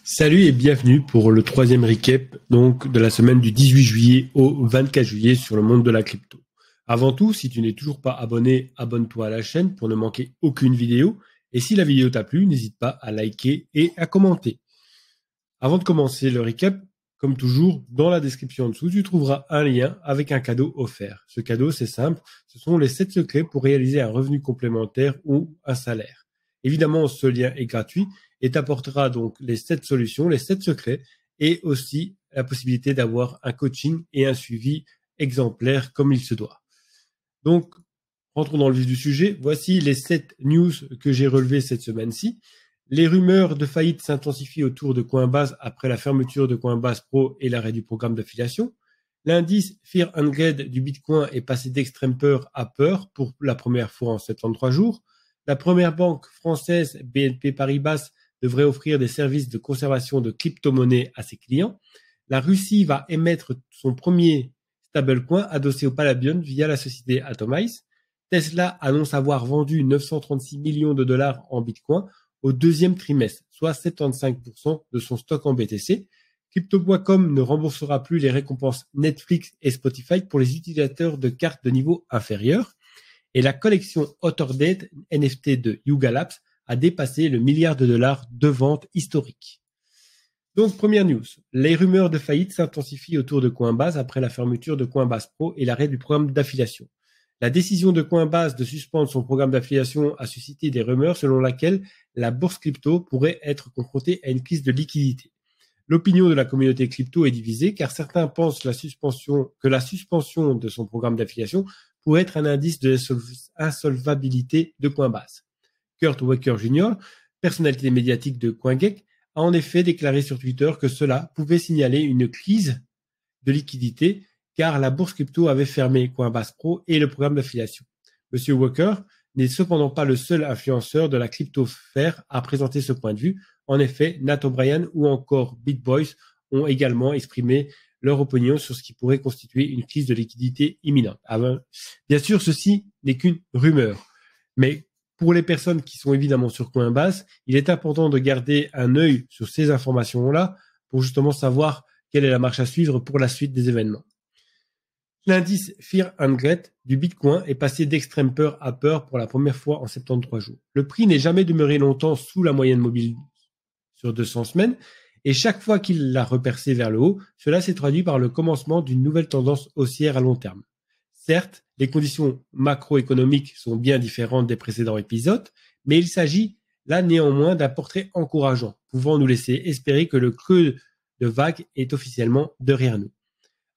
Salut et bienvenue pour le troisième recap donc de la semaine du 18 juillet au 24 juillet sur le monde de la crypto. Avant tout, si tu n'es toujours pas abonné, abonne-toi à la chaîne pour ne manquer aucune vidéo. Et si la vidéo t'a plu, n'hésite pas à liker et à commenter. Avant de commencer le recap, comme toujours, dans la description en dessous, tu trouveras un lien avec un cadeau offert. Ce cadeau, c'est simple, ce sont les 7 secrets pour réaliser un revenu complémentaire ou un salaire. Évidemment, ce lien est gratuit et t'apportera donc les 7 solutions, les 7 secrets et aussi la possibilité d'avoir un coaching et un suivi exemplaire comme il se doit. Donc, rentrons dans le vif du sujet. Voici les 7 news que j'ai relevées cette semaine-ci. Les rumeurs de faillite s'intensifient autour de Coinbase après la fermeture de Coinbase Pro et l'arrêt du programme d'affiliation. L'indice Fear and Greed du Bitcoin est passé d'extrême peur à peur pour la première fois en 73 jours. La première banque française, BNP Paribas, devrait offrir des services de conservation de crypto-monnaies à ses clients. La Russie va émettre son premier stablecoin adossé au Palladium via la société Atomize. Tesla annonce avoir vendu 936 millions de dollars en Bitcoin au deuxième trimestre, soit 75% de son stock en BTC. Crypto.com ne remboursera plus les récompenses Netflix et Spotify pour les utilisateurs de cartes de niveau inférieur. Et la collection AuthorDate NFT de Yuga Labs a dépassé le milliard de dollars de ventes historiques. Donc, première news. Les rumeurs de faillite s'intensifient autour de Coinbase après la fermeture de Coinbase Pro et l'arrêt du programme d'affiliation. La décision de Coinbase de suspendre son programme d'affiliation a suscité des rumeurs selon laquelle la bourse crypto pourrait être confrontée à une crise de liquidité. L'opinion de la communauté crypto est divisée car certains pensent que la suspension de son programme d'affiliation pourrait être un indice de l'insolvabilité de Coinbase. Kurt Walker Jr., personnalité médiatique de CoinGecko, a en effet déclaré sur Twitter que cela pouvait signaler une crise de liquidité car la bourse crypto avait fermé Coinbase Pro et le programme d'affiliation. Monsieur Walker n'est cependant pas le seul influenceur de la cryptosphère à présenter ce point de vue. En effet, Nat O'Brien ou encore BitBoys ont également exprimé leur opinion sur ce qui pourrait constituer une crise de liquidité imminente. Bien sûr, ceci n'est qu'une rumeur, mais pour les personnes qui sont évidemment sur Coinbase, il est important de garder un œil sur ces informations-là pour justement savoir quelle est la marche à suivre pour la suite des événements. L'indice Fear and Greed du Bitcoin est passé d'extrême peur à peur pour la première fois en 73 jours. Le prix n'est jamais demeuré longtemps sous la moyenne mobile sur 200 semaines et chaque fois qu'il l'a repercé vers le haut, cela s'est traduit par le commencement d'une nouvelle tendance haussière à long terme. Certes, les conditions macroéconomiques sont bien différentes des précédents épisodes, mais il s'agit là néanmoins d'un portrait encourageant, pouvant nous laisser espérer que le creux de vague est officiellement derrière nous.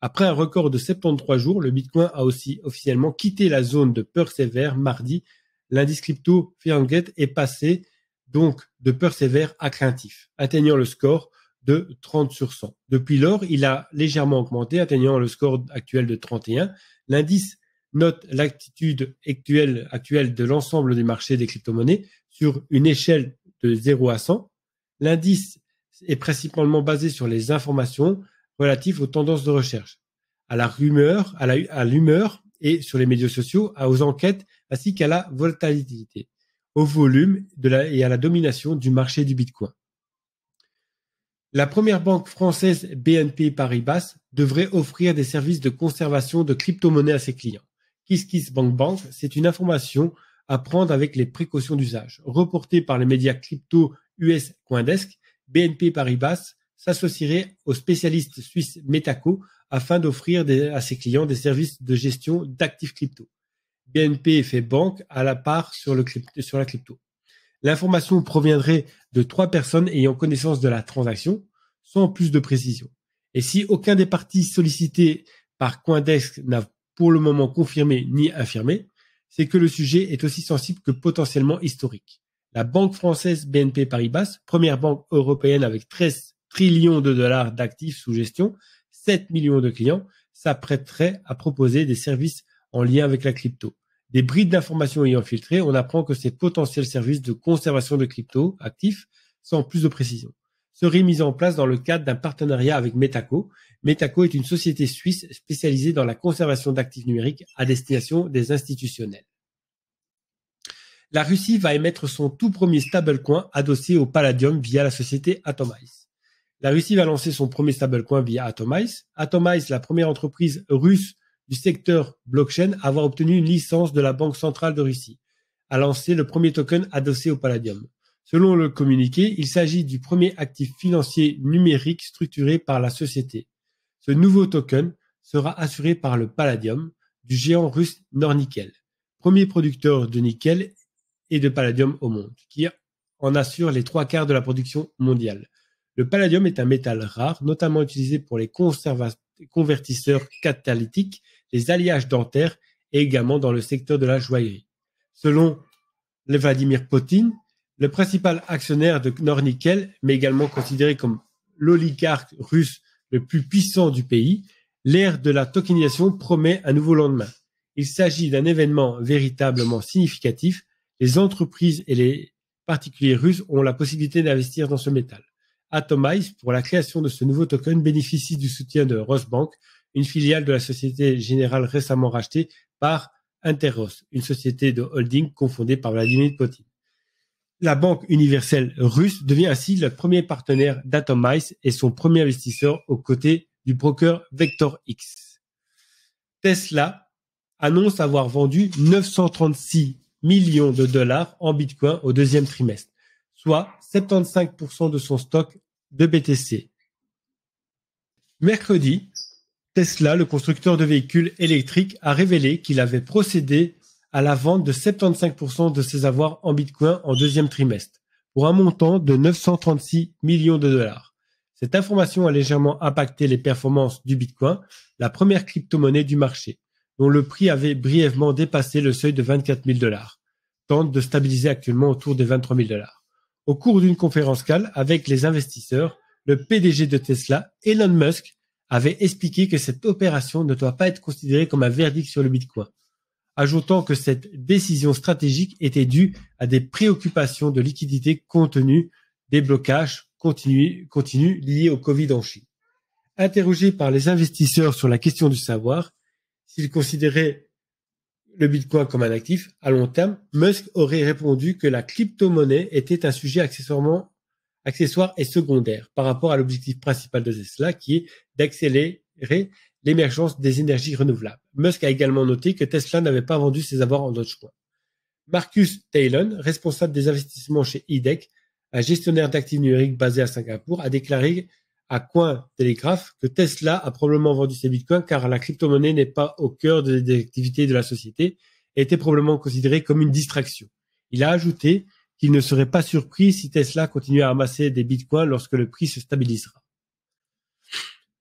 Après un record de 73 jours, le Bitcoin a aussi officiellement quitté la zone de peur sévère mardi. L'indice crypto Fear and Greed est passé donc de peur sévère à craintif, atteignant le score de 30 sur 100. Depuis lors, il a légèrement augmenté, atteignant le score actuel de 31. L'indice note l'attitude actuelle de l'ensemble des marchés des crypto-monnaies sur une échelle de 0 à 100. L'indice est principalement basé sur les informations relatives aux tendances de recherche, à la rumeur, à l'humeur et sur les médias sociaux, aux enquêtes ainsi qu'à la volatilité, au volume et à la domination du marché du Bitcoin. La première banque française BNP Paribas devrait offrir des services de conservation de crypto-monnaies à ses clients. KissKissBankBank, c'est une information à prendre avec les précautions d'usage. Reporté par les médias crypto US Coindesk, BNP Paribas s'associerait au spécialiste suisse Metaco afin d'offrir à ses clients des services de gestion d'actifs crypto. BNP fait banque à la part sur la crypto. L'information proviendrait de 3 personnes ayant connaissance de la transaction, sans plus de précision. Et si aucun des parties sollicitées par Coindesk n'a pour le moment confirmé ni infirmé, c'est que le sujet est aussi sensible que potentiellement historique. La banque française BNP Paribas, première banque européenne avec 13 trillions de dollars d'actifs sous gestion, 7 millions de clients, s'apprêterait à proposer des services en lien avec la crypto. Des brides d'informations ayant filtré, on apprend que ces potentiels services de conservation de crypto actifs, sans plus de précision, seraient mis en place dans le cadre d'un partenariat avec Metaco. Metaco est une société suisse spécialisée dans la conservation d'actifs numériques à destination des institutionnels. La Russie va émettre son tout premier stablecoin adossé au Palladium via la société Atomize. La Russie va lancer son premier stablecoin via Atomize. Atomize, la première entreprise russe du secteur blockchain à avoir obtenu une licence de la Banque centrale de Russie, a lancé le premier token adossé au Palladium. Selon le communiqué, il s'agit du premier actif financier numérique structuré par la société. Ce nouveau token sera assuré par le Palladium du géant russe Nornickel, premier producteur de nickel et de palladium au monde, qui en assure les 3/4 de la production mondiale. Le palladium est un métal rare, notamment utilisé pour les convertisseurs catalytiques, les alliages dentaires et également dans le secteur de la joaillerie. Selon Vladimir Poutine, le principal actionnaire de Nornickel, mais également considéré comme l'oligarque russe le plus puissant du pays, l'ère de la tokenisation promet un nouveau lendemain. Il s'agit d'un événement véritablement significatif. Les entreprises et les particuliers russes ont la possibilité d'investir dans ce métal. Atomize, pour la création de ce nouveau token, bénéficie du soutien de Rosbank, une filiale de la Société Générale récemment rachetée par Interos, une société de holding cofondée par Vladimir Poutine. La Banque universelle russe devient ainsi le premier partenaire d'Atomize et son premier investisseur aux côtés du broker VectorX. Tesla annonce avoir vendu 936 millions de dollars en Bitcoin au deuxième trimestre, soit 75% de son stock de BTC. Mercredi, Tesla, le constructeur de véhicules électriques, a révélé qu'il avait procédé à la vente de 75% de ses avoirs en Bitcoin en deuxième trimestre, pour un montant de 936 millions de dollars. Cette information a légèrement impacté les performances du Bitcoin, la première crypto-monnaie du marché, dont le prix avait brièvement dépassé le seuil de 24 000 dollars, tente de stabiliser actuellement autour des 23 000 dollars. Au cours d'une conférence call avec les investisseurs, le PDG de Tesla, Elon Musk, avait expliqué que cette opération ne doit pas être considérée comme un verdict sur le Bitcoin, ajoutant que cette décision stratégique était due à des préoccupations de liquidité compte tenu des blocages continus liés au Covid en Chine. Interrogé par les investisseurs sur la question du savoir, s'ils considéraient le Bitcoin comme un actif à long terme, Musk aurait répondu que la crypto-monnaie était un sujet accessoire et secondaire par rapport à l'objectif principal de Tesla, qui est d'accélérer l'émergence des énergies renouvelables. Musk a également noté que Tesla n'avait pas vendu ses avoirs en Dogecoin. Marcus Talon, responsable des investissements chez IDEC, un gestionnaire d'actifs numériques basé à Singapour, a déclaré à Cointelegraph que Tesla a probablement vendu ses bitcoins car la crypto-monnaie n'est pas au cœur des activités de la société et était probablement considérée comme une distraction. Il a ajouté qu'il ne serait pas surpris si Tesla continue à amasser des bitcoins lorsque le prix se stabilisera.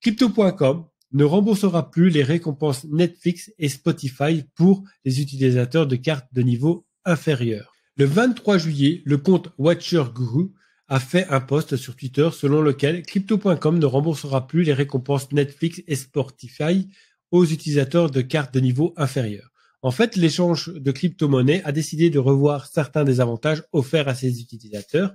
Crypto.com ne remboursera plus les récompenses Netflix et Spotify pour les utilisateurs de cartes de niveau inférieur. Le 23 juillet, le compte Watcher Guru a fait un post sur Twitter selon lequel Crypto.com ne remboursera plus les récompenses Netflix et Spotify aux utilisateurs de cartes de niveau inférieur. En fait, l'échange de crypto-monnaies a décidé de revoir certains des avantages offerts à ses utilisateurs,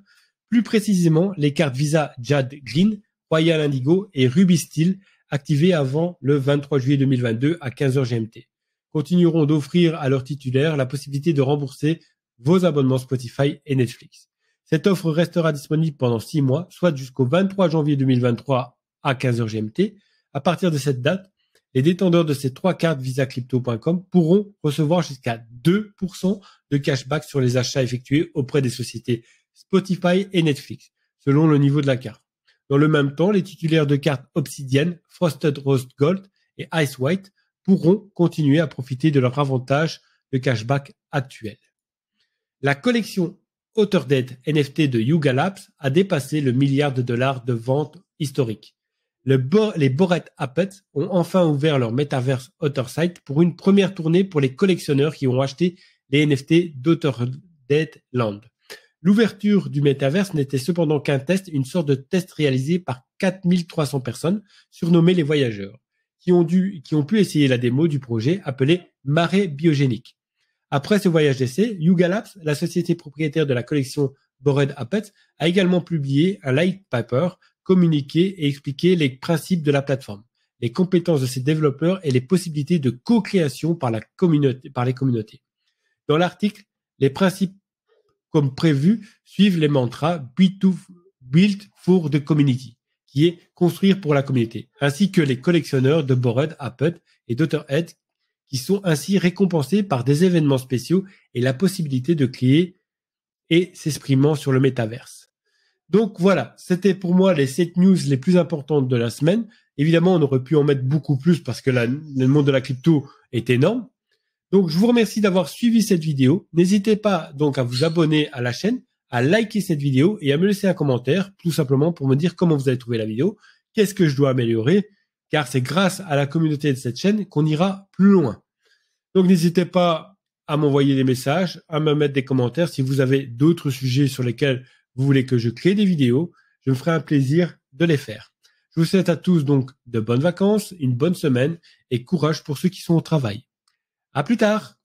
plus précisément les cartes Visa Jade Green, Royal Indigo et Ruby Steel activées avant le 23 juillet 2022 à 15h GMT. Continueront d'offrir à leurs titulaires la possibilité de rembourser vos abonnements Spotify et Netflix. Cette offre restera disponible pendant 6 mois, soit jusqu'au 23 janvier 2023 à 15h GMT. À partir de cette date, les détenteurs de ces 3 cartes Visa Crypto.com pourront recevoir jusqu'à 2% de cashback sur les achats effectués auprès des sociétés Spotify et Netflix, selon le niveau de la carte. Dans le même temps, les titulaires de cartes Obsidian, Frosted Rose Gold et Ice White pourront continuer à profiter de leur avantage de cashback actuel. La collection Otterdate NFT de Yuga Labs a dépassé le $1 milliard de ventes historiques. Les Bored Apes ont enfin ouvert leur metaverse Otterside pour une première tournée pour les collectionneurs qui ont acheté les NFT d'Otterdate Land. L'ouverture du metaverse n'était cependant qu'un test, une sorte de test réalisé par 4300 personnes, surnommées les voyageurs, qui ont pu essayer la démo du projet appelé Marée biogénique. Après ce voyage d'essai, Yuga Labs, la société propriétaire de la collection Bored Apes, a également publié un light paper, communiqué et expliqué les principes de la plateforme, les compétences de ses développeurs et les possibilités de co-création par les communautés. Dans l'article, les principes comme prévu suivent les mantras Build for the Community, qui est construire pour la communauté, ainsi que les collectionneurs de Bored Ape et Dotterhead qui sont ainsi récompensés par des événements spéciaux et la possibilité de créer et s'exprimant sur le métaverse. Donc voilà, c'était pour moi les 7 news les plus importantes de la semaine. Évidemment, on aurait pu en mettre beaucoup plus parce que le monde de la crypto est énorme. Donc je vous remercie d'avoir suivi cette vidéo. N'hésitez pas donc à vous abonner à la chaîne, à liker cette vidéo et à me laisser un commentaire, tout simplement pour me dire comment vous avez trouvé la vidéo, qu'est-ce que je dois améliorer, car c'est grâce à la communauté de cette chaîne qu'on ira plus loin. Donc n'hésitez pas à m'envoyer des messages, à me mettre des commentaires si vous avez d'autres sujets sur lesquels vous voulez que je crée des vidéos. Je me ferai un plaisir de les faire. Je vous souhaite à tous donc de bonnes vacances, une bonne semaine et courage pour ceux qui sont au travail. À plus tard!